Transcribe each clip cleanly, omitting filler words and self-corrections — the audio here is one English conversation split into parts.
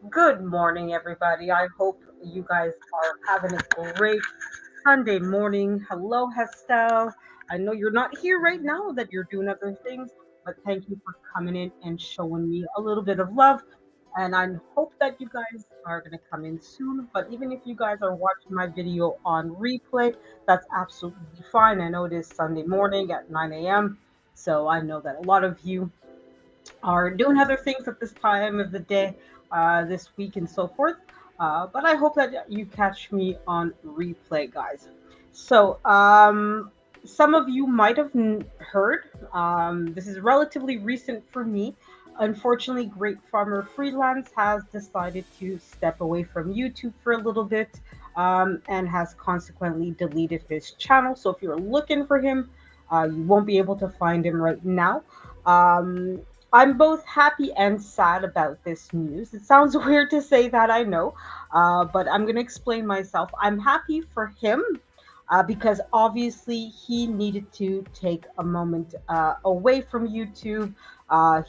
Good morning, everybody. I hope you guys are having a great Sunday morning. Hello, Hestel. I know you're not here right now, that you're doing other things, but thank you for coming in and showing me a little bit of love. And I hope that you guys are going to come in soon. But even if you guys are watching my video on replay, that's absolutely fine. I know it is Sunday morning at 9 a.m. So I know that a lot of you are doing other things at this time of the day, this week, and so forth. But I hope that you catch me on replay, guys. So, some of you might have heard, this is relatively recent for me. Unfortunately, Great Farmer Freelance has decided to step away from YouTube for a little bit, and has consequently deleted his channel. So if you're looking for him, you won't be able to find him right now. Um, I'm both happy and sad about this news. It sounds weird to say that, I know, but I'm going to explain myself. I'm happy for him, because obviously he needed to take a moment away from YouTube.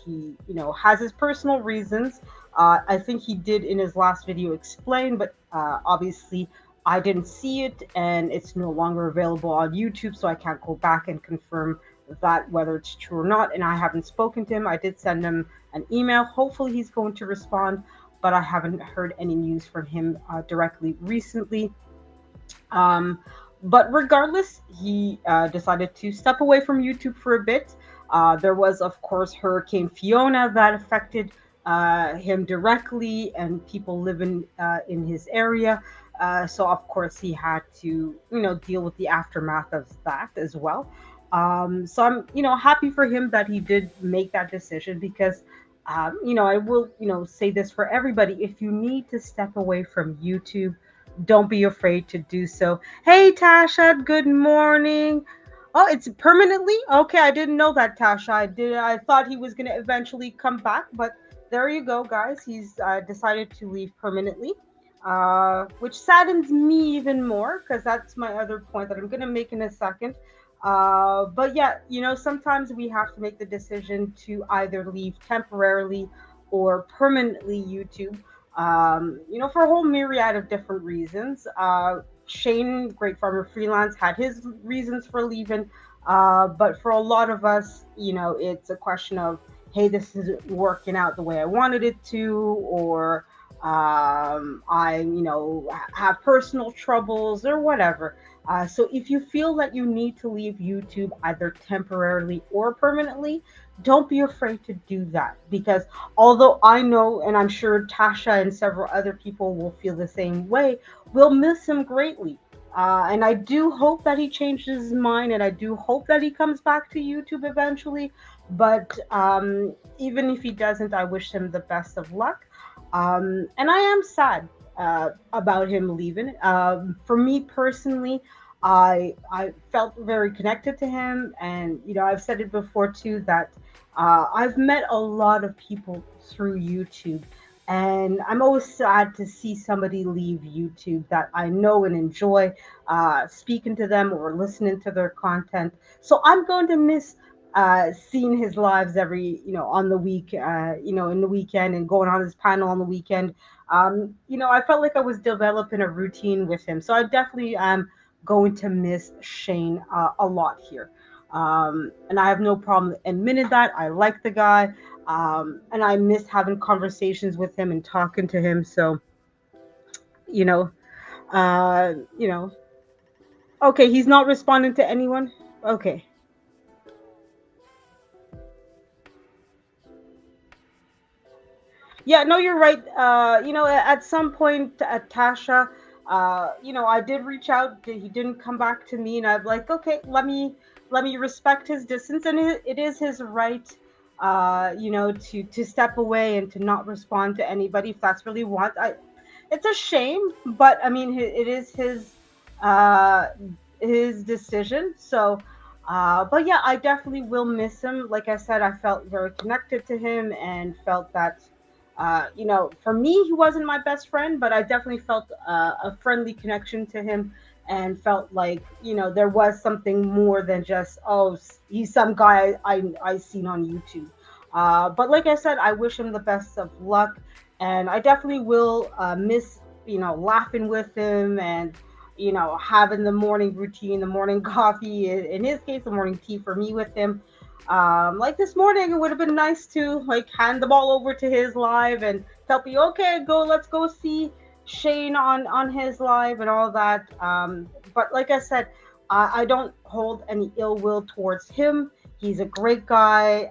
He, has his personal reasons. I think he did in his last video explain, but obviously I didn't see it and it's no longer available on YouTube, so I can't go back and confirm that whether it's true or not. And I haven't spoken to him. I did send him an email. Hopefully he's going to respond, but I haven't heard any news from him directly recently. Um, but regardless, he decided to step away from YouTube for a bit. There was, of course, Hurricane Fiona that affected him directly and people living in his area. So, of course, he had to, deal with the aftermath of that as well. So I'm, happy for him that he did make that decision because, I will, say this for everybody. If you need to step away from YouTube, don't be afraid to do so. Hey, Tasha, good morning. Oh, it's permanently? Okay, I didn't know that, Tasha. I thought he was going to eventually come back, but there you go, guys. He's decided to leave permanently, which saddens me even more because that's my other point that I'm going to make in a second. But yeah, sometimes we have to make the decision to either leave temporarily or permanently YouTube, for a whole myriad of different reasons. Shane, Great Farmer Freelance, had his reasons for leaving. But for a lot of us, it's a question of, hey, this isn't working out the way I wanted it to, or I, have personal troubles or whatever. So if you feel that you need to leave YouTube either temporarily or permanently, don't be afraid to do that, because although I know, and I'm sure Tasha and several other people will feel the same way, we'll miss him greatly. And I do hope that he changes his mind, and I do hope that he comes back to YouTube eventually. But even if he doesn't, I wish him the best of luck. And I am sad about him leaving. For me personally, I felt very connected to him, and I've said it before too that I've met a lot of people through YouTube, and I'm always sad to see somebody leave YouTube that I know and enjoy speaking to them or listening to their content. So I'm going to miss seeing his lives every, on the week, in the weekend, and going on his panel on the weekend. I felt like I was developing a routine with him. So I definitely am going to miss Shane a lot here. And I have no problem admitting that. I like the guy. And I miss having conversations with him and talking to him. So, you know, uh, you know, okay, he's not responding to anyone. Okay. Yeah, no, you're right. At some point, Tasha, I did reach out. He didn't come back to me, and I'm like, okay, let me respect his distance, and it is his right, to step away and to not respond to anybody if that's really what. It's a shame, but I mean, it is uh, his decision. So, but yeah, I definitely will miss him. Like I said, I felt very connected to him and felt that, for me, he wasn't my best friend, but I definitely felt a friendly connection to him and felt like, there was something more than just, oh, he's some guy I seen on YouTube. But like I said, I wish him the best of luck. And I definitely will miss, laughing with him and, having the morning routine, the morning coffee, in his case, the morning tea for me with him. Like this morning, it would have been nice to like hand the ball over to his live and tell me, okay, let's go see Shane on his live and all that. But like I said, I don't hold any ill will towards him. He's a great guy,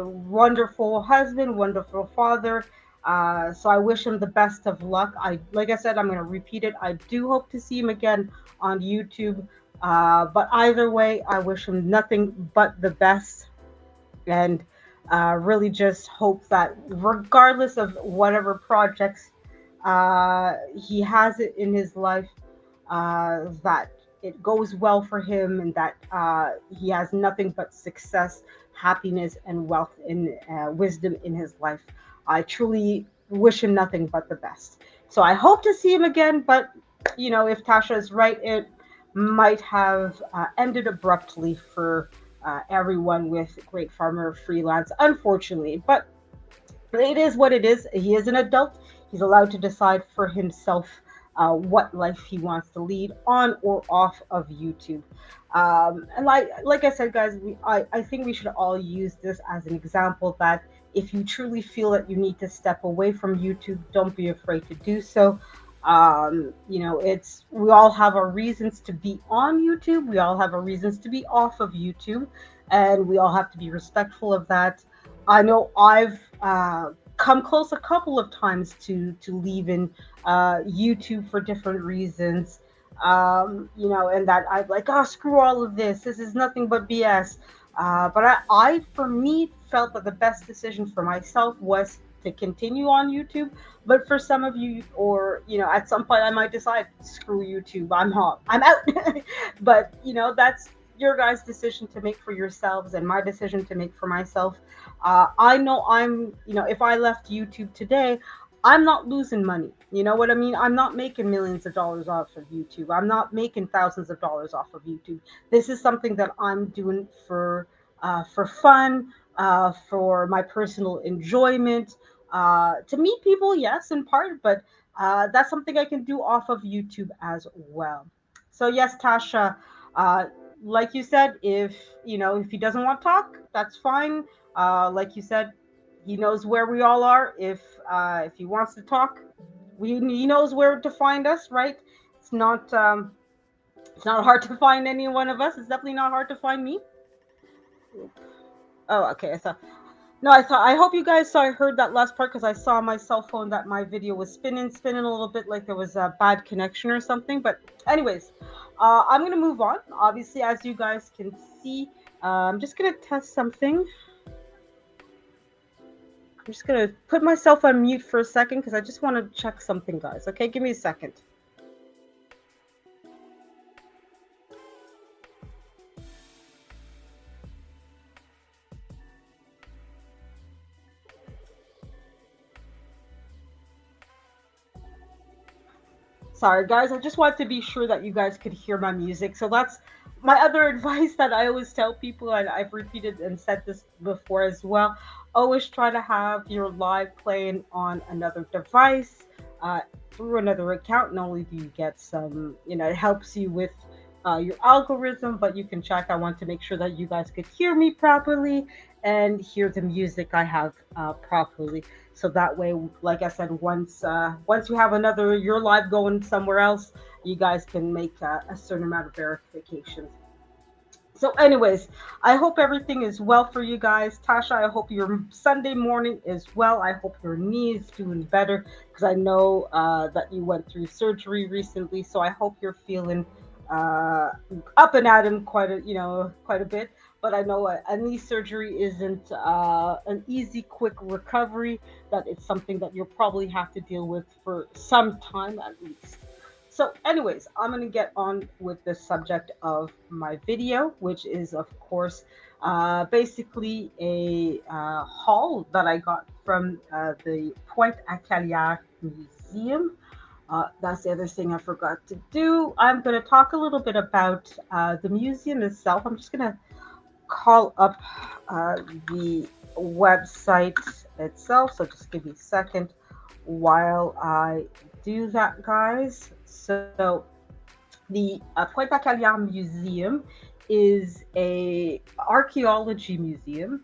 wonderful husband, wonderful father. So I wish him the best of luck. Like I said, I'm going to repeat it. I do hope to see him again on YouTube. But either way, I wish him nothing but the best, and really just hope that regardless of whatever projects he has it in his life, that it goes well for him, and that he has nothing but success, happiness, and wealth and wisdom in his life. I truly wish him nothing but the best. So I hope to see him again, but if Tasha is right, it might have ended abruptly for everyone with Great Farmer Freelance, unfortunately. But it is what it is. He is an adult. He's allowed to decide for himself what life he wants to lead on or off of YouTube. And like I said, guys, I think we should all use this as an example that if you truly feel that you need to step away from YouTube, don't be afraid to do so. It's we all have our reasons to be on YouTube. We all have our reasons to be off of YouTube, and we all have to be respectful of that. I know I've come close a couple of times to leaving YouTube for different reasons. And that I'm like, oh, screw all of this. This is nothing but BS. But for me, felt that the best decision for myself was to continue on YouTube. But for some of you, or at some point, I might decide, screw YouTube. I'm out. But that's your guys' decision to make for yourselves, and my decision to make for myself. I know if I left YouTube today, I'm not losing money. You know what I mean? I'm not making millions of dollars off of YouTube. I'm not making thousands of dollars off of YouTube. This is something that I'm doing for fun, for my personal enjoyment, to meet people, yes, in part, but that's something I can do off of YouTube as well. So yes, Tasha, uh, like you said, if he doesn't want to talk, that's fine. Like you said, he knows where we all are. If he wants to talk, he knows where to find us, right? It's not it's not hard to find any one of us. It's definitely not hard to find me. Oh, okay. I hope you guys saw. I heard that last part because I saw on my cell phone that my video was spinning a little bit, like there was a bad connection or something. But anyways, I'm gonna move on. Obviously, as you guys can see, I'm just gonna test something. I'm just gonna put myself on mute for a second because I just want to check something, guys. Okay, give me a second. Sorry, guys. I just wanted to be sure that you guys could hear my music. So that's my other advice that I always tell people, and I've repeated and said this before as well. Always try to have your live playing on another device, through another account. Not only do you get some, it helps you with your algorithm, but you can check. I want to make sure that you guys could hear me properly and hear the music I have properly. So that way, like I said, once you have another your live going somewhere else, you guys can make a certain amount of verifications. So anyways, I hope everything is well for you guys. Tasha, I hope your Sunday morning is well. I hope your knee is doing better, because I know that you went through surgery recently. So I hope you're feeling up and at him quite a bit. But I know a knee surgery isn't an easy, quick recovery. That it's something that you'll probably have to deal with for some time at least. So, anyways, I'm going to get on with the subject of my video, which is, of course, basically a haul that I got from the Pointe-à-Callière Museum. That's the other thing I forgot to do. I'm going to talk a little bit about the museum itself. I'm just going to call up the website itself. So just give me a second while I do that, guys. So the Pointe-à-Callière Museum is a archaeology museum.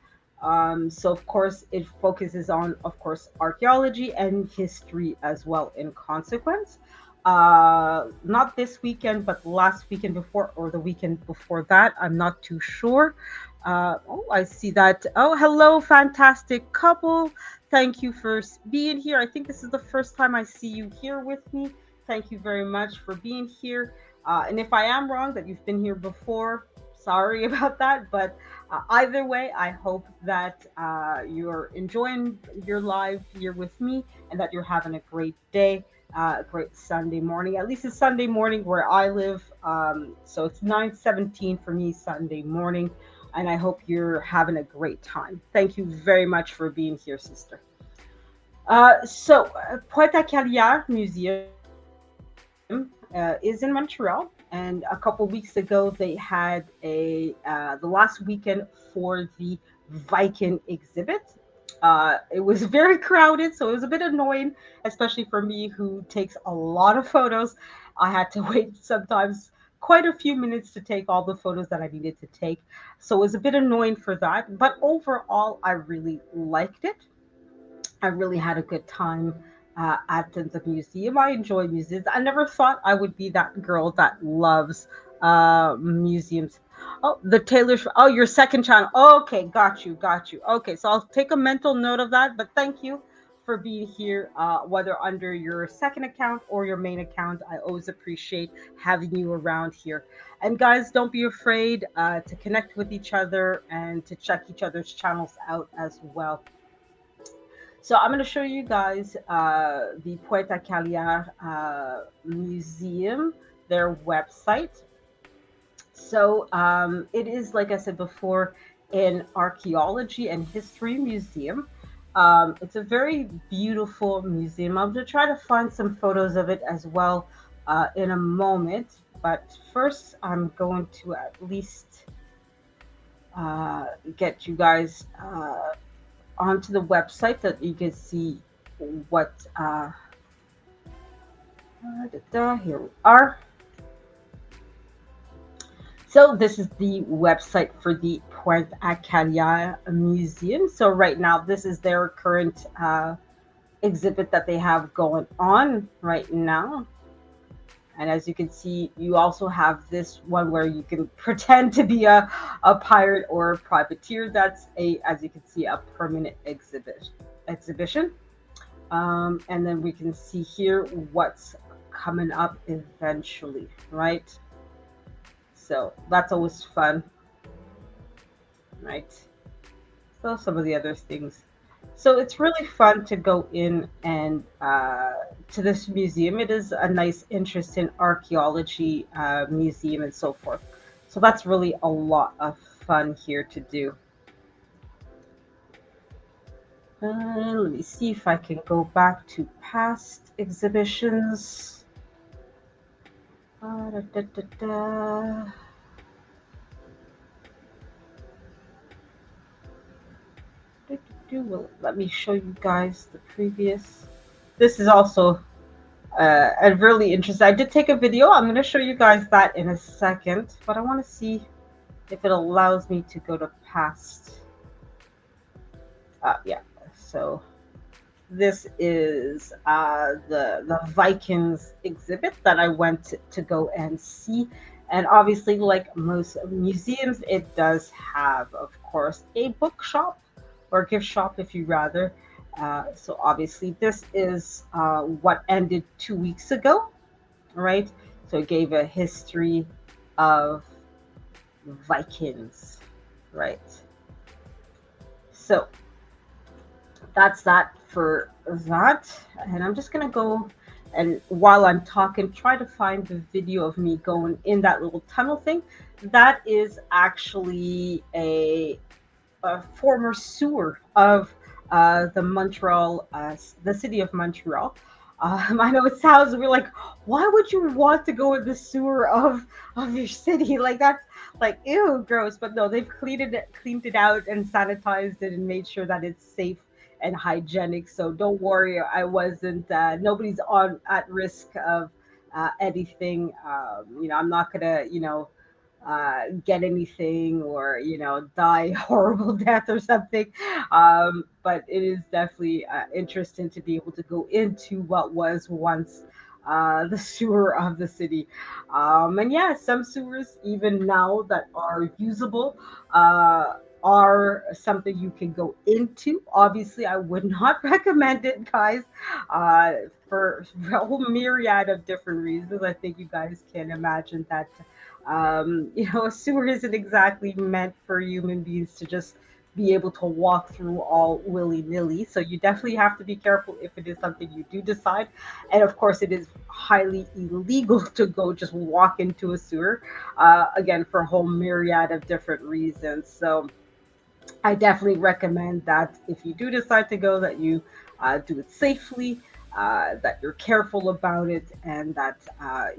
So of course it focuses on, of course, archaeology and history as well. In consequence, not this weekend, but last weekend before or the weekend before that, I'm not too sure. Oh, I see that. Oh, hello, fantastic couple. Thank you for being here. I think this is the first time I see you here with me. Thank you very much for being here. And if I am wrong that you've been here before, sorry about that. But either way, I hope that you're enjoying your live here with me and that you're having a great day, a great Sunday morning. At least it's Sunday morning where I live. So it's 9:17 for me Sunday morning. And I hope you're having a great time. Thank you very much for being here, sister. Pointe-à-Callière Museum is in Montreal, and a couple weeks ago they had a the last weekend for the Viking exhibit. It was very crowded, so it was a bit annoying, especially for me who takes a lot of photos. I had to wait sometimes quite a few minutes to take all the photos that I needed to take, so it was a bit annoying for that. But overall, I really liked it. I really had a good time at the museum. I enjoy museums. I never thought I would be that girl that loves museums. Oh, the Taylor. Oh, your second channel. Okay, got you, got you. Okay, so I'll take a mental note of that. But thank you for being here, whether under your second account or your main account. I always appreciate having you around here. And guys, don't be afraid to connect with each other and to check each other's channels out as well. So I'm going to show you guys the Pointe-à-Callière Museum, their website. So it is, like I said before, an archaeology and history museum. It's a very beautiful museum. I'm going to try to find some photos of it as well in a moment. But first, I'm going to at least get you guys onto the website that you can see what here we are. So this is the website for the Pointe-à-Callière Museum. So right now this is their current exhibit that they have going on right now. And as you can see, you also have this one where you can pretend to be a pirate or a privateer. That's as you can see, a permanent exhibition. And then we can see here what's coming up eventually, right? So that's always fun, right? So some of the other things. So it's really fun to go in and to this museum. It is a nice interest in archaeology museum and so forth. So that's really a lot of fun here to do. Let me see if I can go back to past exhibitions. Well, let me show you guys the previous. This is also a really interesting. I did take a video. I'm going to show you guys that in a second, but I want to see if it allows me to go to past. Yeah. So this is the Vikings exhibit that I went to go and see. And obviously, like most museums, it does have, of course, a bookshop or gift shop, if you rather. So obviously, this is what ended 2 weeks ago, right? So it gave a history of Vikings, right? So that's that for that. And I'm just gonna go and while I'm talking, try to find the video of me going in that little tunnel thing. That is actually a former sewer of the Montreal, the city of Montreal. I know it sounds we're like, why would you want to go in the sewer of your city? Like that's like ew, gross. But no, they've cleaned it out and sanitized it and made sure that it's safe and hygienic. So don't worry, I wasn't. Nobody's on at risk of anything. I'm not gonna, get anything or die horrible death or something. But it is definitely interesting to be able to go into what was once the sewer of the city. And yeah, some sewers even now that are usable are something you can go into. Obviously, I would not recommend it, guys, uh, for a whole myriad of different reasons. I think you guys can imagine that a sewer isn't exactly meant for human beings to just be able to walk through all willy nilly. So you definitely have to be careful if it is something you do decide. And of course, it is highly illegal to go just walk into a sewer, again, for a whole myriad of different reasons. So I definitely recommend that if you do decide to go, that you do it safely, that you're careful about it, and that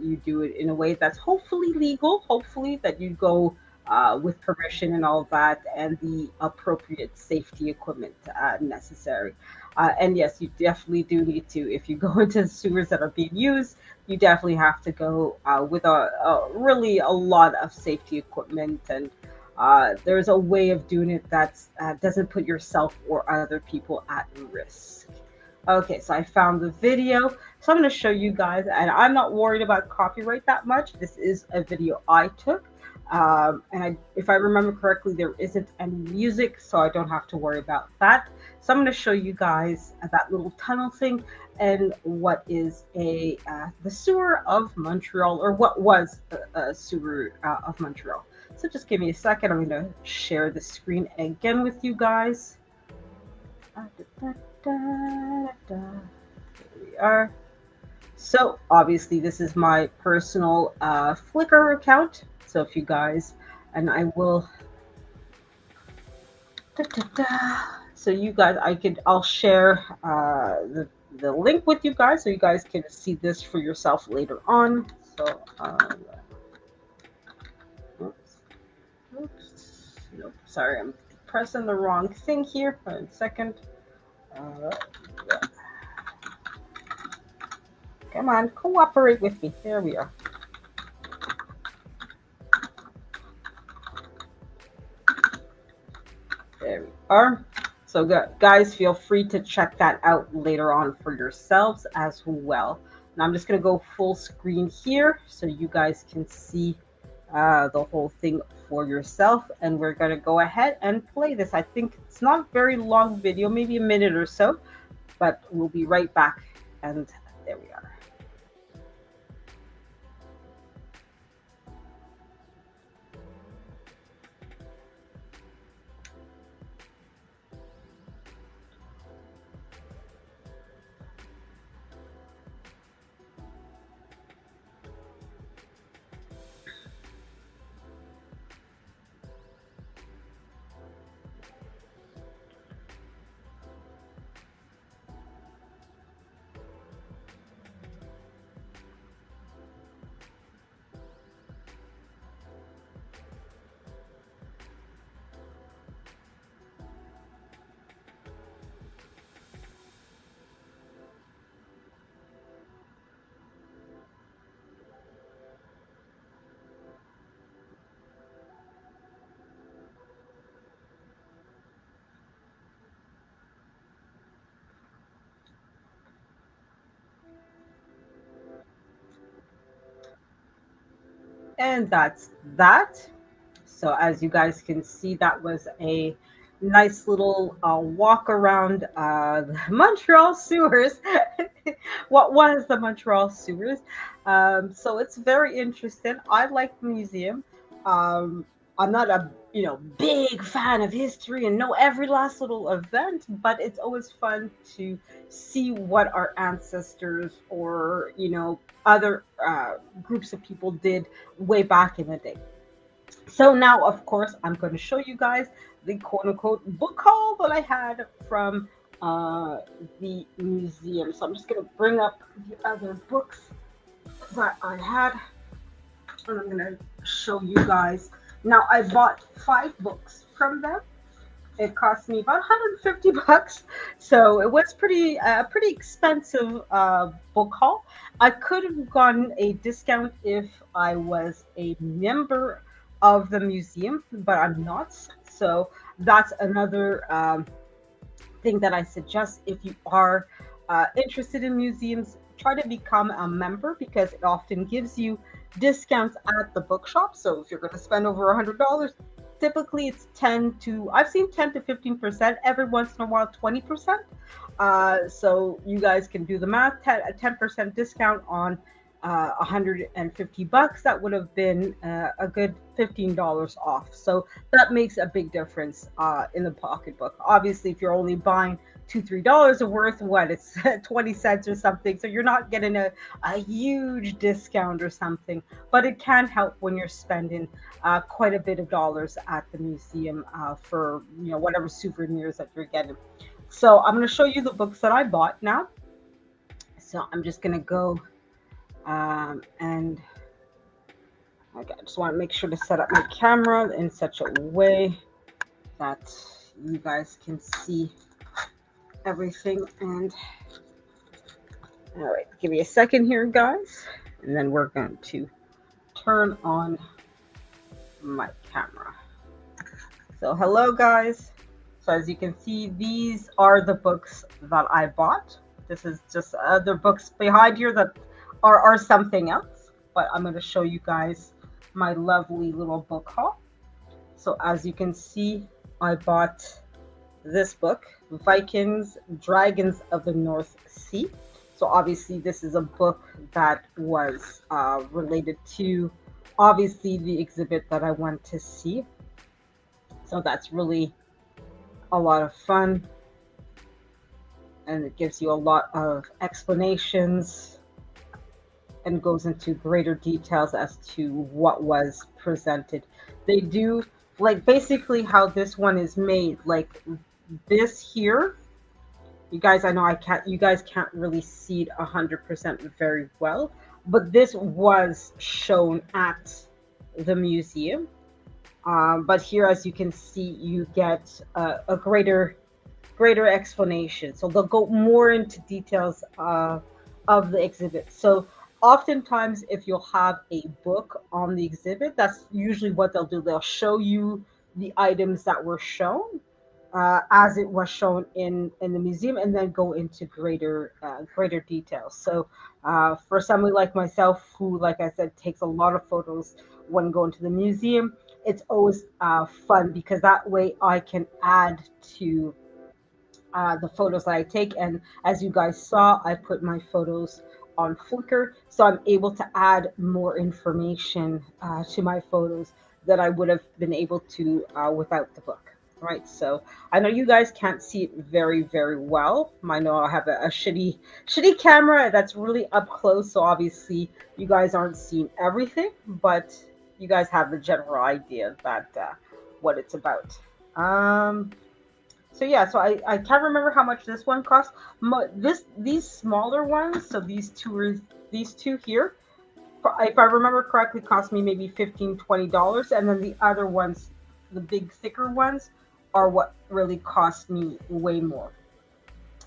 you do it in a way that's hopefully legal. Hopefully, that you go with permission and all that, and the appropriate safety equipment necessary. And yes, you definitely do need to. If you go into sewers that are being used, you definitely have to go with a really a lot of safety equipment, and there's a way of doing it that doesn't put yourself or other people at risk. Okay, so I found the video. So I'm going to show you guys, and I'm not worried about copyright that much. This is a video I took. If I remember correctly, there isn't any music, so I don't have to worry about that. So I'm going to show you guys that little tunnel thing and what is the sewer of Montreal, or what was a sewer of Montreal. So just give me a second. I'm going to share the screen again with you guys. Here we are. So obviously this is my personal Flickr account. So if you guys, and I will, so you guys, I'll share the link with you guys so you guys can see this for yourself later on. So oops, nope, sorry, I'm pressing the wrong thing here. 1 second. Yeah. Come on, cooperate with me. There we are. There we are. So guys, feel free to check that out later on for yourselves as well. Now I'm just going to go full screen here so you guys can see the whole thing for yourself, and we're going to go ahead and play this. I think it's not a very long video, maybe a minute or so, but we'll be right back, and there we are. And that's that. So as you guys can see, that was a nice little walk around the Montreal sewers. What was the Montreal sewers? So it's very interesting. I like the museum. Um, I'm not a big fan of history and know every last little event, but it's always fun to see what our ancestors or other groups of people did way back in the day. So now, of course, I'm going to show you guys the quote-unquote book haul that I had from the museum. So I'm just going to bring up the other books that I had, and I'm going to show you guys. Now, I bought 5 books from them. It cost me about 150 bucks, so it was pretty expensive book haul. I could have gotten a discount if I was a member of the museum, but I'm not. So that's another thing that I suggest if you are interested in museums, try to become a member because it often gives you discounts at the bookshop. So if you're going to spend over $100, typically it's 10 to I've seen 10 to 15%, every once in a while 20%. So you guys can do the math. A 10% discount on 150 bucks, that would have been a good $15 off. So that makes a big difference in the pocketbook. Obviously, if you're only buying $2-3 worth, what it's 20 cents or something, so you're not getting a huge discount or something, but it can help when you're spending quite a bit of dollars at the museum for whatever souvenirs that you're getting. So I'm going to show you the books that I bought now. So I'm just going to go and okay, I just want to make sure to set up my camera in such a way that you guys can see everything. And all right, give me a second here, guys, and then we're going to turn on my camera. So hello, guys. So as you can see, these are the books that I bought. This is just other books behind here that are something else, but I'm going to show you guys my lovely little book haul. So as you can see, I bought this book, Vikings, Dragons of the North Sea. So obviously this is a book that was related to obviously the exhibit that I went to see. So that's really a lot of fun, and it gives you a lot of explanations and goes into greater details as to what was presented. They do, like, basically how this one is made, like this here. You guys, I know you guys can't really see it 100% very well, but this was shown at the museum. But here, as you can see, you get a greater explanation. So they'll go more into details of the exhibit. So oftentimes, if you'll have a book on the exhibit, that's usually what they'll do. They'll show you the items that were shown as it was shown in the museum, and then go into greater details. So for somebody like myself, who, like I said, takes a lot of photos when going to the museum, it's always fun because that way I can add to the photos that I take. And as you guys saw, I put my photos on Flickr, so I'm able to add more information to my photos that I would have been able to without the book. Right, so I know you guys can't see it very well. I know I have a shitty camera that's really up close, so obviously you guys aren't seeing everything, but you guys have the general idea that what it's about. So yeah, so I can't remember how much this one cost. These smaller ones, so these two here, if I remember correctly, cost me maybe $15-20, and then the other ones, the big thicker ones, are what really cost me way more.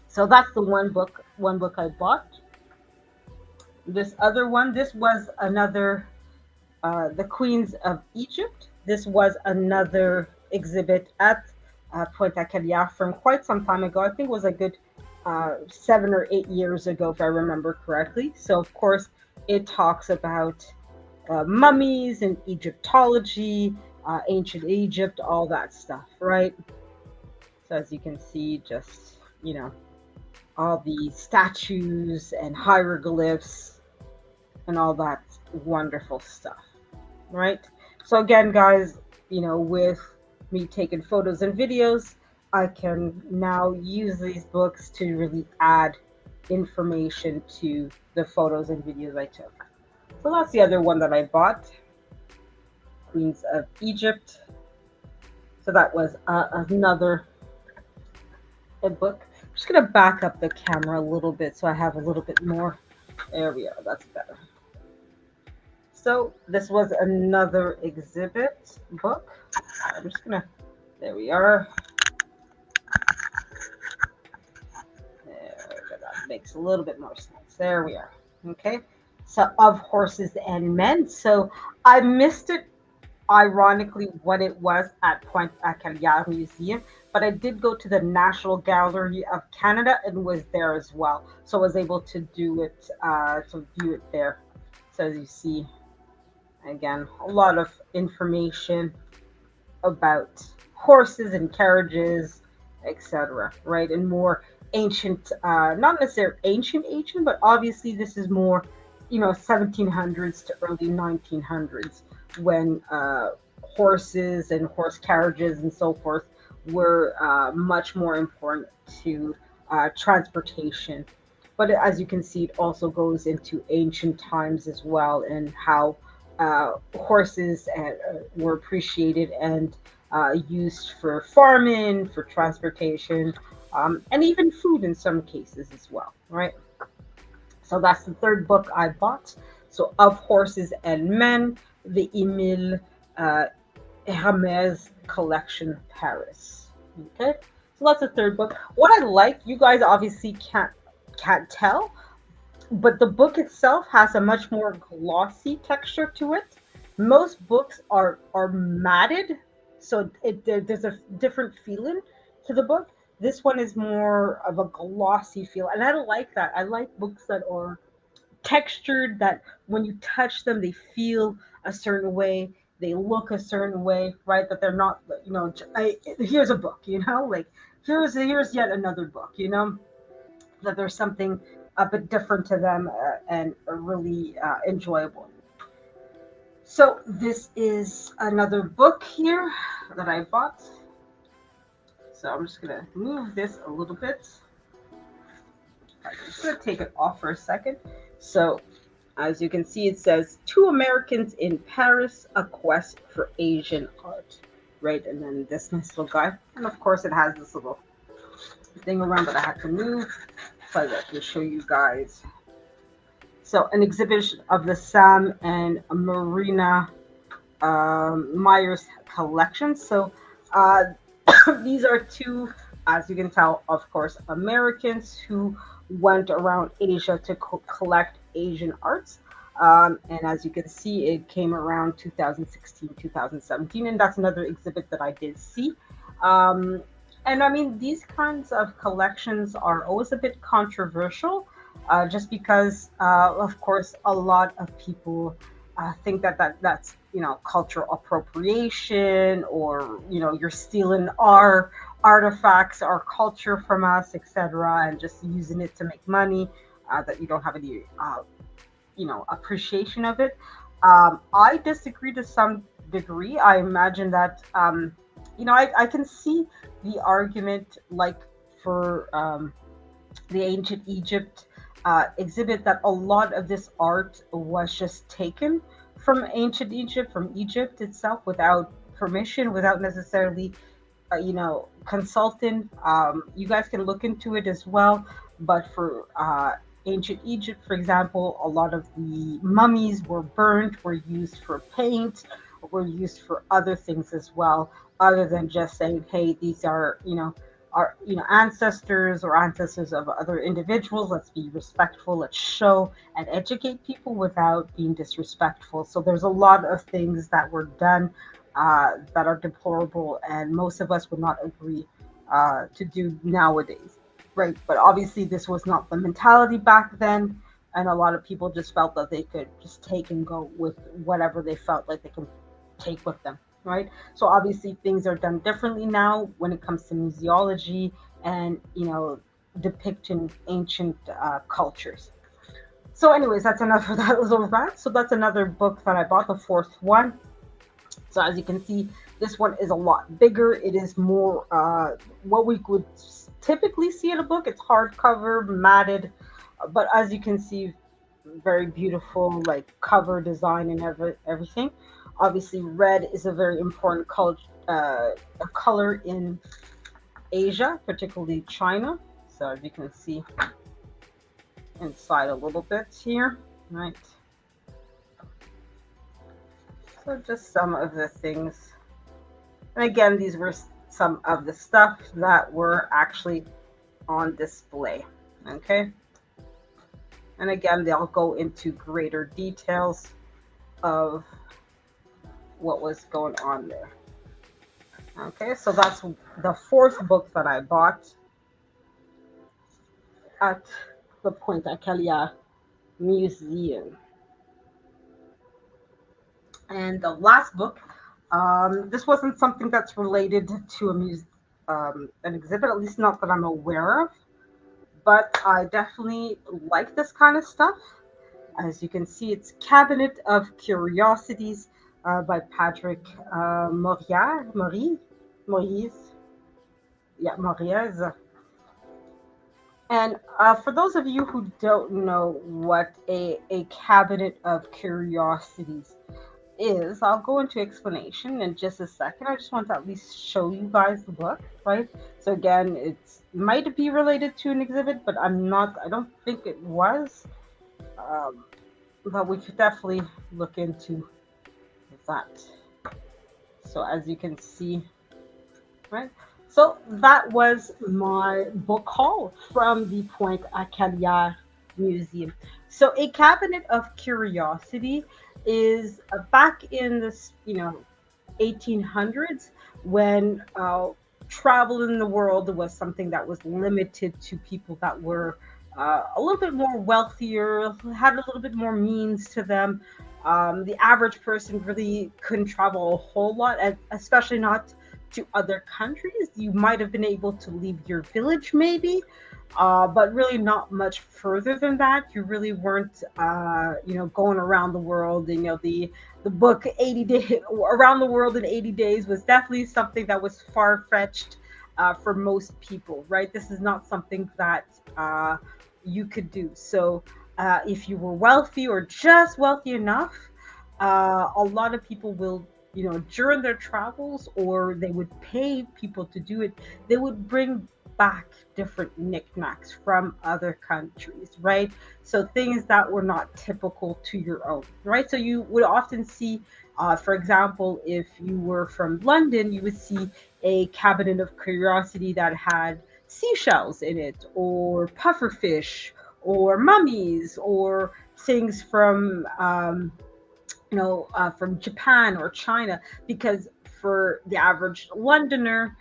So that's the one book I bought. This other one, this was another the Queens of Egypt. This was another exhibit at Pointe-à-Callière from quite some time ago. I think it was a good 7 or 8 years ago, if I remember correctly. So of course it talks about mummies and Egyptology, ancient Egypt, all that stuff, right? So as you can see, just all the statues and hieroglyphs and all that wonderful stuff, right? So again, guys, with me taking photos and videos, I can now use these books to really add information to the photos and videos I took. So that's the other one that I bought, Queens of Egypt. So that was another book. I'm just gonna back up the camera a little bit so I have a little bit more. There we are, that's better. So this was another exhibit book. I'm just gonna, there we are. makes a little bit more sense. There we are. Okay. So of horses and men. So I missed it ironically when it was at Pointe-à-Callière Museum, but I did go to the National Gallery of Canada and was there as well. So I was able to do it, to view it there. So as you see, again, a lot of information about horses and carriages, etc. Right, and more ancient, not necessarily ancient, but obviously this is more, 1700s to early 1900s when horses and horse carriages and so forth were much more important to transportation. But as you can see, it also goes into ancient times as well, and how horses were appreciated and used for farming, for transportation, and even food in some cases as well, right? So that's the third book I bought. So Of Horses and Men, the Emile uh, Hermes collection, Paris. Okay, so that's the third book. What I like, you guys obviously can't tell, but the book itself has a much more glossy texture to it. Most books are matted, so there's a different feeling to the book. This one is more of a glossy feel, and I like that. I like books that are textured, that when you touch them they feel a certain way, they look a certain way, right? That they're not, here's a book, like here's yet another book, that there's something a bit different to them, and really enjoyable. So this is another book here that I bought. So I'm just gonna move this a little bit. I'm just gonna take it off for a second. So as you can see, it says Two Americans in Paris, a quest for Asian art, right? And then this nice little guy. And of course it has this little thing around that I had to move so that I can show you guys. So an exhibition of the Sam and Marina Myers collection. So these are two, as you can tell, of course, Americans who went around Asia to collect Asian arts. And as you can see, it came around 2016, 2017, and that's another exhibit that I did see. And I mean, these kinds of collections are always a bit controversial, just because, of course, a lot of people think that's cultural appropriation, or you're stealing our artifacts, our culture from us, etc., and just using it to make money, that you don't have any appreciation of it. I disagree to some degree. I imagine that I can see the argument, like for the ancient Egypt exhibit, that a lot of this art was just taken from ancient Egypt, from Egypt itself, without permission, without necessarily, consulting. You guys can look into it as well. But for ancient Egypt, for example, a lot of the mummies were burnt, were used for paint, were used for other things as well, other than just saying, hey, these are, our ancestors or ancestors of other individuals. Let's be respectful. Let's show and educate people without being disrespectful. So there's a lot of things that were done that are deplorable, and most of us would not agree to do nowadays, right? But obviously, this was not the mentality back then, and a lot of people just felt that they could just take and go with whatever they felt like they can take with them, right? So obviously things are done differently now when it comes to museology and depicting ancient cultures. So anyways, that's enough for that little rant. So that's another book that I bought, the fourth one. So as you can see, this one is a lot bigger. It is more what we would typically see in a book. It's hardcover, matted, but as you can see, very beautiful, like cover design and everything. Obviously, red is a very important color in Asia, particularly China. So as you can see inside a little bit here, right? So just some of the things. And again, these were some of the stuff that were actually on display. Okay. And again, they'll go into greater details of what was going on there. Okay, so that's the fourth book that I bought at the Pointe-à-Callière Museum. And the last book, this wasn't something that's related to an exhibit, at least not that I'm aware of, but I definitely like this kind of stuff. As you can see, it's Cabinet of Curiosities by Patrick Maurice, yeah, Maurice. And for those of you who don't know what a Cabinet of Curiosities is, I'll go into explanation in just a second. I just want to at least show you guys the book, right? So again, it's might be related to an exhibit, but I don't think it was. Um, but we could definitely look into that. So as you can see, right? So that was my book haul from the Pointe-à-Callière Museum. So a cabinet of curiosity is back in this, 1800s when travel in the world was something that was limited to people that were a little bit more wealthier, had a little bit more means to them. The average person really couldn't travel a whole lot, and especially not to other countries. You might have been able to leave your village, maybe, but really not much further than that. You really weren't, going around the world. The book 80 days around the world in 80 days was definitely something that was far fetched for most people, right? This is not something that you could do. So if you were wealthy or just wealthy enough, a lot of people will, during their travels, or they would pay people to do it, they would bring back different knickknacks from other countries, right? So things that were not typical to your own, right? So you would often see, for example, if you were from London, you would see a cabinet of curiosity that had seashells in it, or pufferfish, or mummies, or things from Japan or China, because for the average Londoner,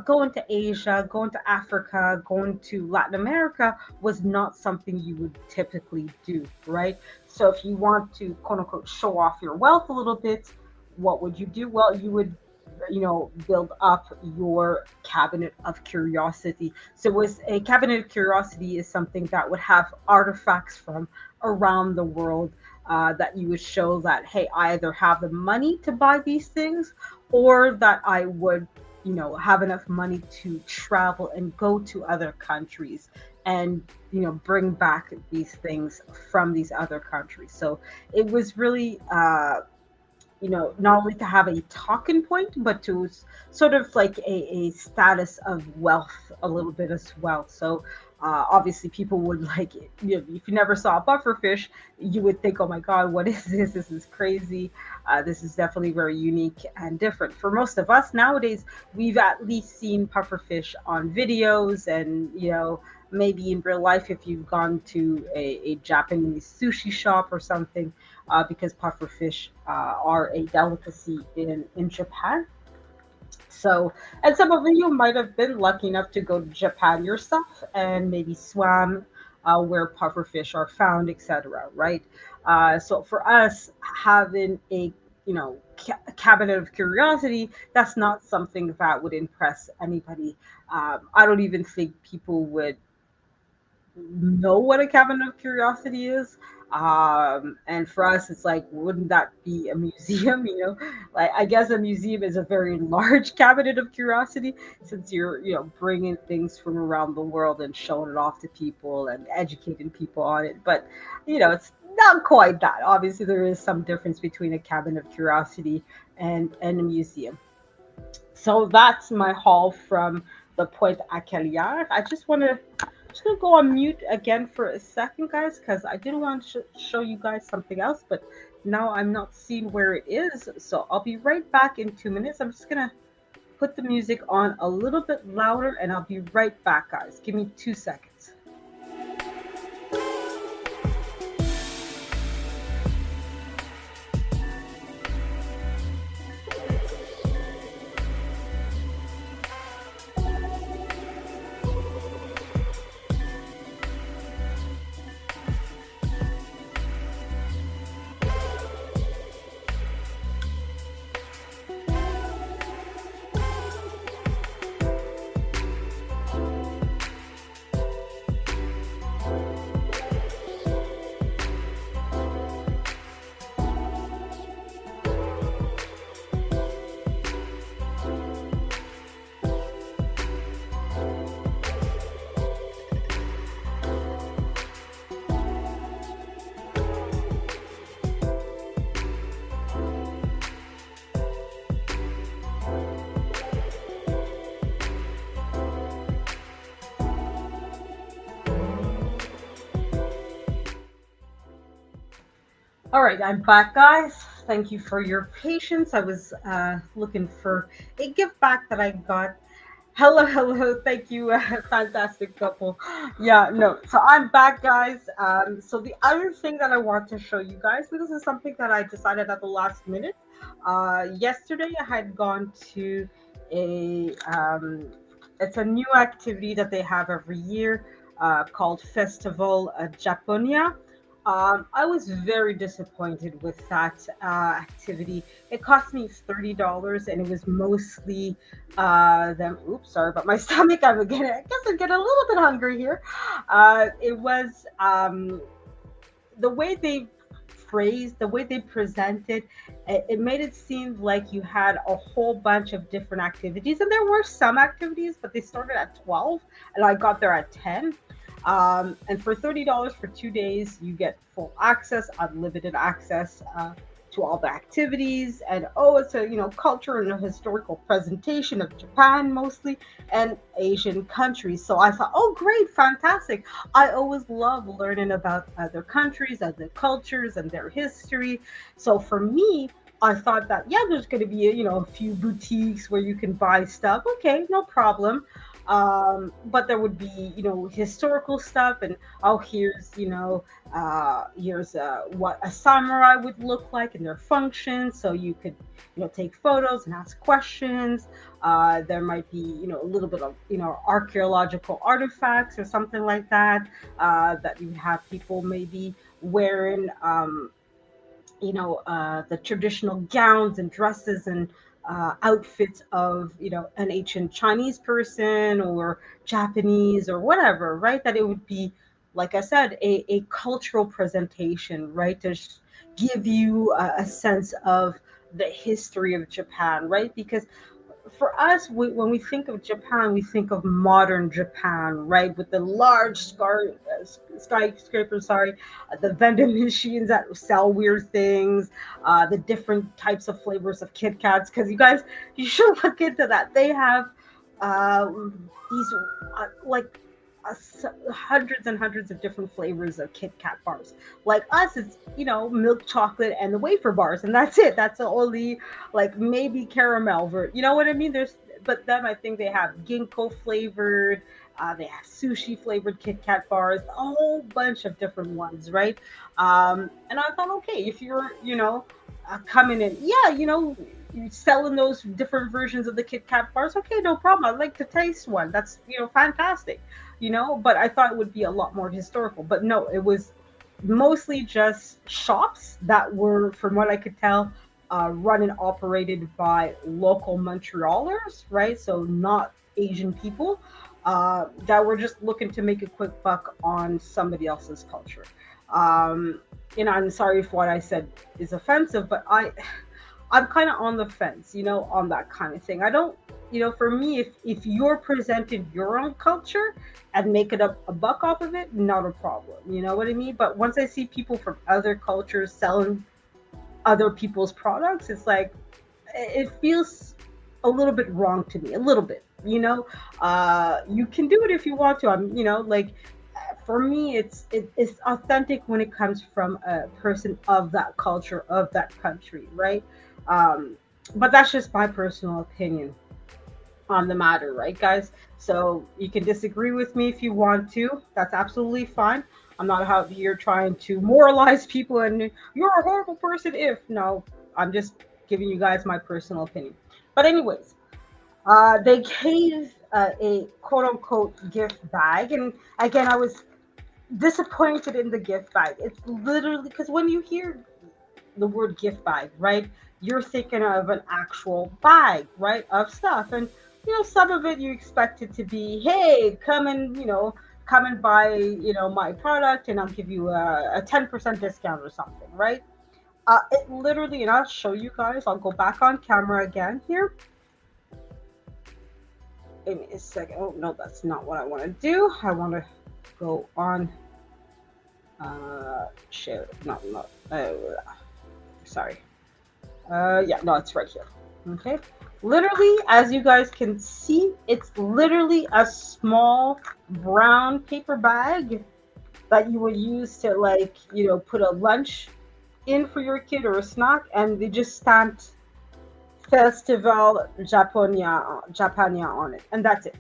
going to Asia, going to Africa, going to Latin America was not something you would typically do, right? So if you want to, quote unquote, show off your wealth a little bit, what would you do? Well, you would, build up your cabinet of curiosity. So, was a cabinet of curiosity is something that would have artifacts from around the world that you would show that, hey, I either have the money to buy these things, or that I would, have enough money to travel and go to other countries and, bring back these things from these other countries. So it was really, not only to have a talking point, but to sort of like a status of wealth a little bit as well. So obviously people would like, if you never saw a pufferfish, you would think, oh my God, what is this? This is crazy. This is definitely very unique and different. For most of us nowadays, we've at least seen pufferfish on videos and, maybe in real life if you've gone to a Japanese sushi shop or something, because pufferfish are a delicacy in Japan. So, and some of you might have been lucky enough to go to Japan yourself and maybe swam where pufferfish are found, etc. Right? So for us, having a cabinet of curiosity, that's not something that would impress anybody. I don't even think people would know what a cabinet of curiosity is. And for us, it's like, wouldn't that be a museum? Like, I guess a museum is a very large cabinet of curiosity, since you're, bringing things from around the world and showing it off to people and educating people on it. But, it's not quite that. Obviously, there is some difference between a cabinet of curiosity and a museum. So that's my haul from the Pointe-à-Callière. I just gonna go on mute again for a second, guys, because I did want to show you guys something else, but now I'm not seeing where it is. So I'll be right back in 2 minutes. I'm just gonna put the music on a little bit louder, and I'll be right back, guys. Give me 2 seconds. All right, I'm back, guys. Thank you for your patience. I was looking for a gift back that I got. Hello, hello. Thank you, fantastic couple. Yeah, no. So I'm back, guys. So the other thing that I want to show you guys, and this is something that I decided at the last minute. Yesterday, I had gone to a it's a new activity that they have every year called Festival Japonia. I was very disappointed with that activity. It cost me $30, and it was mostly them. Oops, sorry about my stomach. I guess I'm getting a little bit hungry here. It was the way they phrased, the way they presented, it made it seem like you had a whole bunch of different activities, and there were some activities, but they started at 12, and I got there at 10. And for $30 for 2 days, you get full access, unlimited access to all the activities. And oh, it's a culture and a historical presentation of Japan mostly and Asian countries. So I thought, oh, great, fantastic. I always love learning about other countries, other cultures, and their history. So for me, I thought that yeah, there's going to be a few boutiques where you can buy stuff. Okay, no problem. But there would be historical stuff, and oh, here's what a samurai would look like and their function, so you could take photos and ask questions. There might be a little bit of archaeological artifacts or something like that, that you have people maybe wearing the traditional gowns and dresses and outfits of an ancient Chinese person or Japanese or whatever, right? That it would be, like I said, a cultural presentation, right? To give you a sense of the history of Japan, right? Because for us, when we think of Japan, we think of modern Japan, right? With the large skyscrapers, sorry, the vending machines that sell weird things, the different types of flavors of Kit Kats. Because you should look into that. They have uh, these like hundreds and hundreds of different flavors of Kit Kat bars. Like us, it's milk chocolate and the wafer bars, and that's it. That's the only like maybe caramel you know what I mean? But then I think they have ginkgo flavored. They have sushi flavored Kit Kat bars, a whole bunch of different ones, right? And I thought, okay, if you're, coming in, yeah, you're selling those different versions of the Kit Kat bars, okay, no problem. I'd like to taste one. That's, fantastic, but I thought it would be a lot more historical. But no, it was mostly just shops that were, from what I could tell, run and operated by local Montrealers, right? So not Asian people that were just looking to make a quick buck on somebody else's culture. Um, I'm sorry if what I said is offensive, but I'm kind of on the fence, on that kind of thing. I don't, for me, if you're presenting your own culture and making up a buck off of it, not a problem. You know what I mean? But once I see people from other cultures selling other people's products, it's like it feels a little bit wrong to me, a little bit. You can do it if you want to. Like for me, it's authentic when it comes from a person of that culture, of that country, right? Um, but that's just my personal opinion on the matter, right, guys? So you can disagree with me if you want to. That's absolutely fine. I'm not out here trying to moralize people and you're a horrible person if. No, I'm just giving you guys my personal opinion. But anyways, they gave a quote unquote gift bag, and again, I was disappointed in the gift bag. It's literally because when you hear the word gift bag, right, you're thinking of an actual bag, right, of stuff. And some of it you expect it to be, hey, come and buy, my product, and I'll give you a 10% discount or something, right? It literally, and I'll show you guys. I'll go back on camera again here. Give me a second. Oh no, that's not what I want to do. I want to go on. Share. No, no. Sorry. Yeah, no, it's right here. Okay. Literally, as you guys can see, it's literally a small brown paper bag that you would use to put a lunch in for your kid or a snack, and they just stamped Festival Japania on it, and that's it.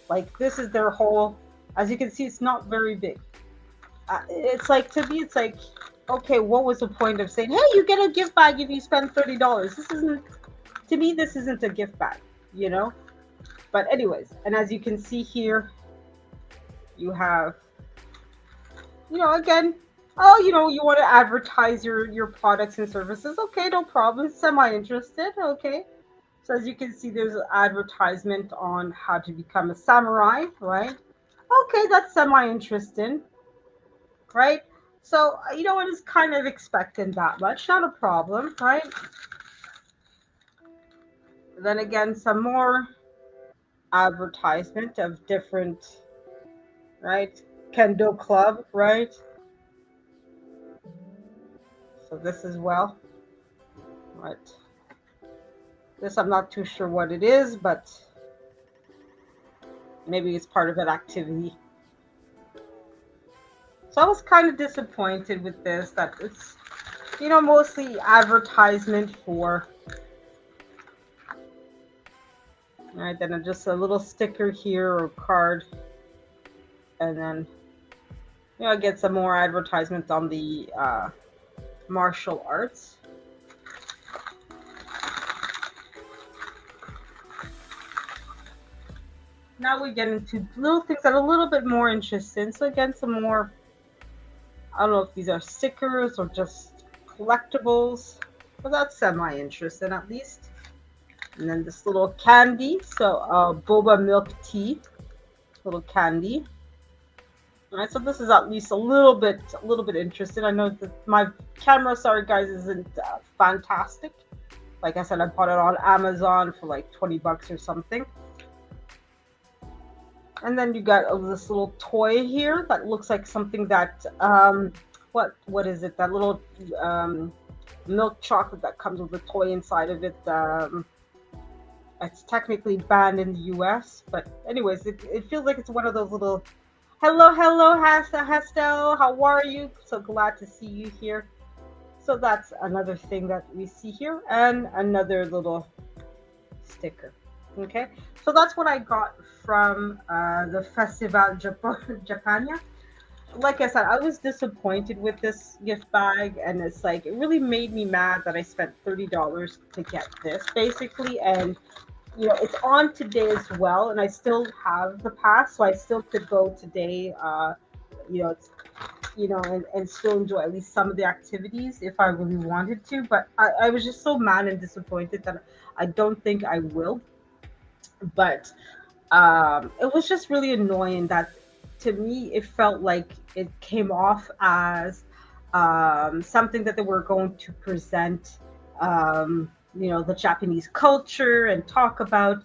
Like this is their whole. As you can see, it's not very big. It's like to me, it's like, okay, what was the point of saying, hey, you get a gift bag if you spend $30? This isn't, to me, this isn't a gift bag, you know. But anyways, and as you can see here, you have, again, oh, you want to advertise your products and services. Okay, no problem. Semi interested. Okay. So as you can see, there's an advertisement on how to become a samurai, right? Okay, that's semi interesting, right? So I was kind of expecting that much. Not a problem, right? Then again, some more advertisement of different, right? Kendo club, right? So this as well, right? This I'm not too sure what it is, but maybe it's part of an activity. So I was kind of disappointed with this, that it's, mostly advertisement for, all right, then just a little sticker here or card, and then, get some more advertisements on the martial arts. Now we get into little things that are a little bit more interesting. So again, some more, I don't know if these are stickers or just collectibles, but that's semi-interesting at least. And then this little candy, so boba milk tea, little candy. All right, so this is at least a little bit interesting. I know that my camera, sorry guys, isn't fantastic. Like I said, I bought it on Amazon for like 20 bucks or something. And then you got this little toy here that looks like something that what is it? That little milk chocolate that comes with a toy inside of it. It's technically banned in the US, but anyways, it feels like it's one of those little. Hello, Hestel. How are you? So glad to see you here. So that's another thing that we see here, and another little sticker. Okay, so that's what I got from the Festival Japania. Like I said, I was disappointed with this gift bag, and it's like it really made me mad that I spent $30 to get this basically, and it's on today as well, and I still have the pass, so I still could go today. It's and still enjoy at least some of the activities if I really wanted to. But I was just so mad and disappointed that I don't think I will. But it was just really annoying that to me it felt like it came off as something that they were going to present the Japanese culture and talk about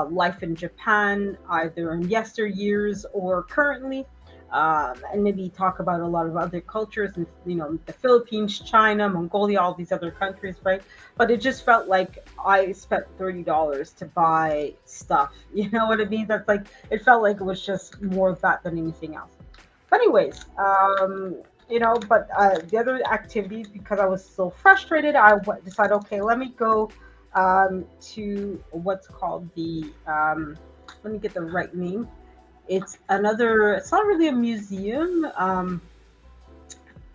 life in Japan, either in yesteryears or currently, and maybe talk about a lot of other cultures, and the Philippines, China, Mongolia, all these other countries, right? But it just felt like I spent $30 to buy stuff. You know what I mean? That's like it felt like it was just more of that than anything else. But anyways, but the other activities, because I was so frustrated, I decided, okay, let me go to what's called the, let me get the right name. It's not really a museum,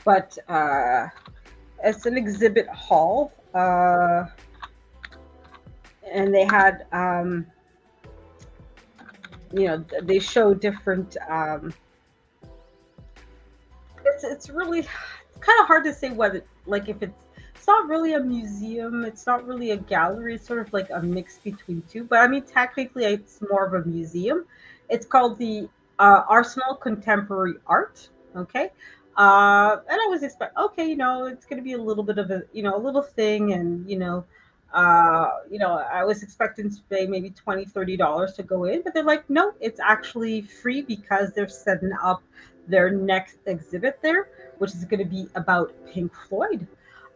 but it's an exhibit hall. And they had, they show different, it's really kind of hard to say whether, like, if it's not really a museum, it's not really a gallery, it's sort of like a mix between two, but I mean technically it's more of a museum. It's called the Arsenal Contemporary Art. Okay. And I was expect, okay, it's going to be a little bit of a little thing, and I was expecting to pay maybe $20-$30 to go in, but they're like, no, it's actually free because they're setting up their next exhibit there, which is going to be about Pink Floyd.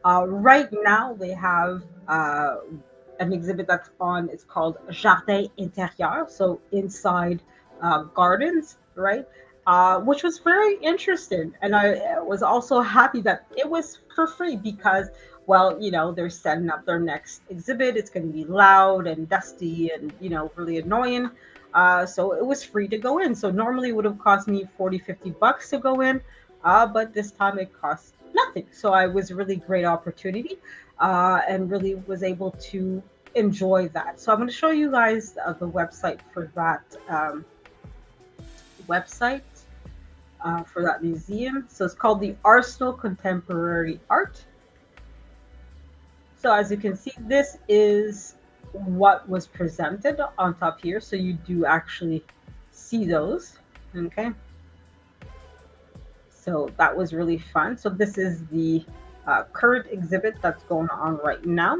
Right now, they have an exhibit that's on. It's called Jardin Intérieur, so inside gardens, right? which was very interesting. And I was also happy that it was for free because, well, they're setting up their next exhibit. It's going to be loud and dusty and, really annoying. So it was free to go in. So normally it would have cost me 40, $50 to go in, but this time it cost nothing. So I was really great opportunity and really was able to enjoy that. So I'm going to show you guys the website for that website for that museum. So it's called the Arsenal Contemporary Art. So as you can see, this is what was presented on top here. So you do actually see those. Okay. So that was really fun. So this is the current exhibit that's going on right now.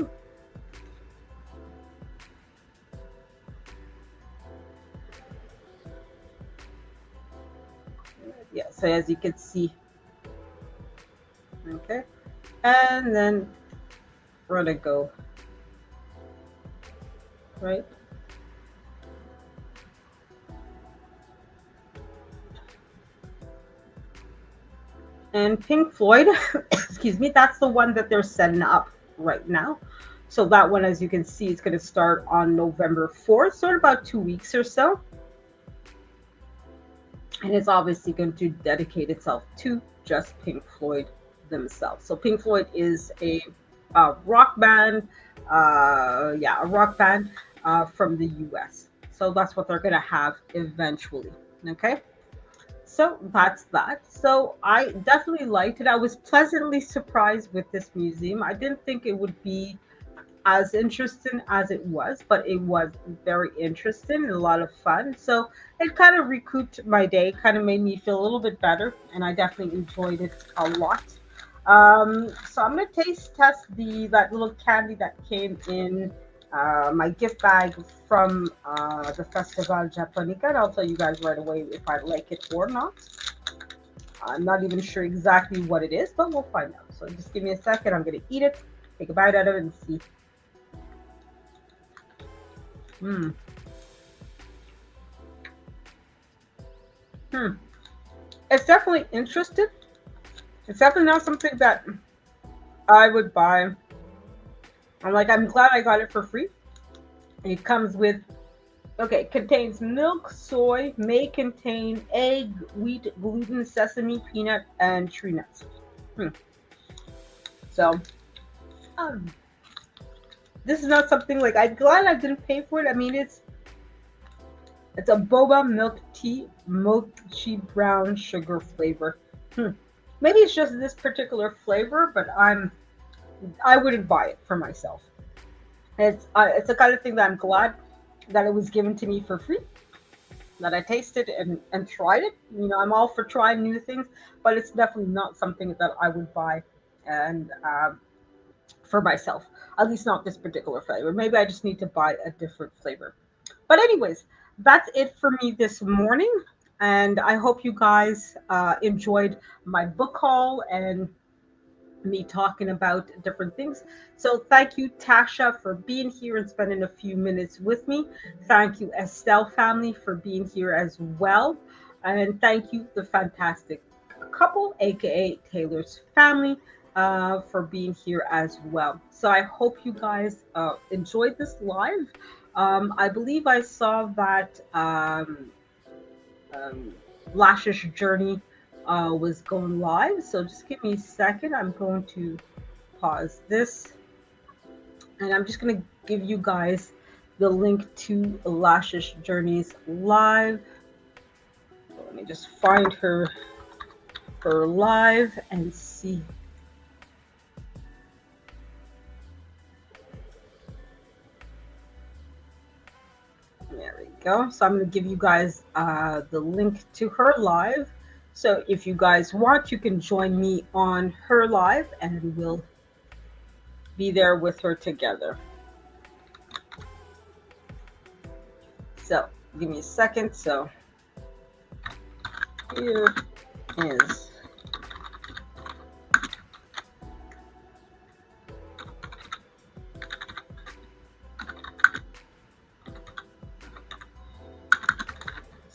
Yeah, so as you can see, okay, and then we're gonna go right. And Pink Floyd, excuse me, that's the one that they're setting up right now. So that one, as you can see, is going to start on November 4th, so in about 2 weeks or so. And it's obviously going to dedicate itself to just Pink Floyd themselves. So Pink Floyd is a rock band, a rock band from the US. So that's what they're going to have eventually. Okay. So that's that. So I definitely liked it. I was pleasantly surprised with this museum. I didn't think it would be as interesting as it was, but it was very interesting and a lot of fun. So it kind of recouped my day, kind of made me feel a little bit better, and I definitely enjoyed it a lot. So I'm gonna taste test that little candy that came in my gift bag from the Festival Japonica, and I'll tell you guys right away if I like it or not. I'm not even sure exactly what it is, but we'll find out. So just give me a second. I'm gonna eat it, take a bite out of it, and see. Hmm. It's definitely interesting. It's definitely not something that I would buy. I'm glad I got it for free. It comes with, okay, it contains milk, soy, may contain egg, wheat, gluten, sesame, peanut, and tree nuts. So, um, this is not something like, I'm glad I didn't pay for it. I mean, it's a boba milk tea, mochi brown sugar flavor. Maybe it's just this particular flavor, but I wouldn't buy it for myself. It's the kind of thing that I'm glad that it was given to me for free, that I tasted and tried it. I'm all for trying new things, but it's definitely not something that I would buy and for myself. At least not this particular flavor. Maybe I just need to buy a different flavor. But anyways, that's it for me this morning. And I hope you guys enjoyed my book haul and me talking about different things. So thank you, Tasha, for being here and spending a few minutes with me. Thank you, Estelle family, for being here as well. And thank you, the fantastic couple, aka Taylor's family, for being here as well. So I hope you guys enjoyed this live. I believe I saw that um, Lashes Journey was going live. So just give me a second. I'm going to pause this and I'm just going to give you guys the link to Lashes Journey's live. So let me just find her live and see. There we go. So I'm going to give you guys the link to her live. So if you guys want, you can join me on her live and we'll be there with her together. So give me a second. So here is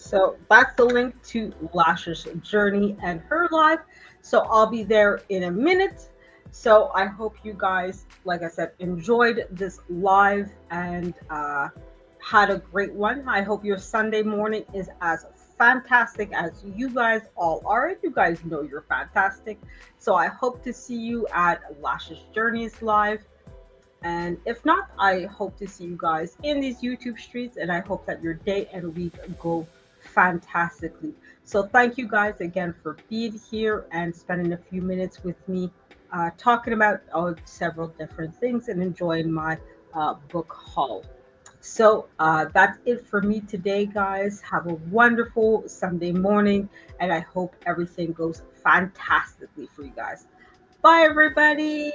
So that's the link to Lash's journey and her life. So I'll be there in a minute. So I hope you guys, like I said, enjoyed this live and had a great one. I hope your Sunday morning is as fantastic as you guys all are. You guys know you're fantastic. So I hope to see you at Lash's Journeys live. And if not, I hope to see you guys in these YouTube streets, and I hope that your day and week go fantastically. So thank you guys again for being here and spending a few minutes with me talking about several different things and enjoying my book haul. So that's it for me today, guys. Have a wonderful Sunday morning, and I hope everything goes fantastically for you guys. Bye, everybody.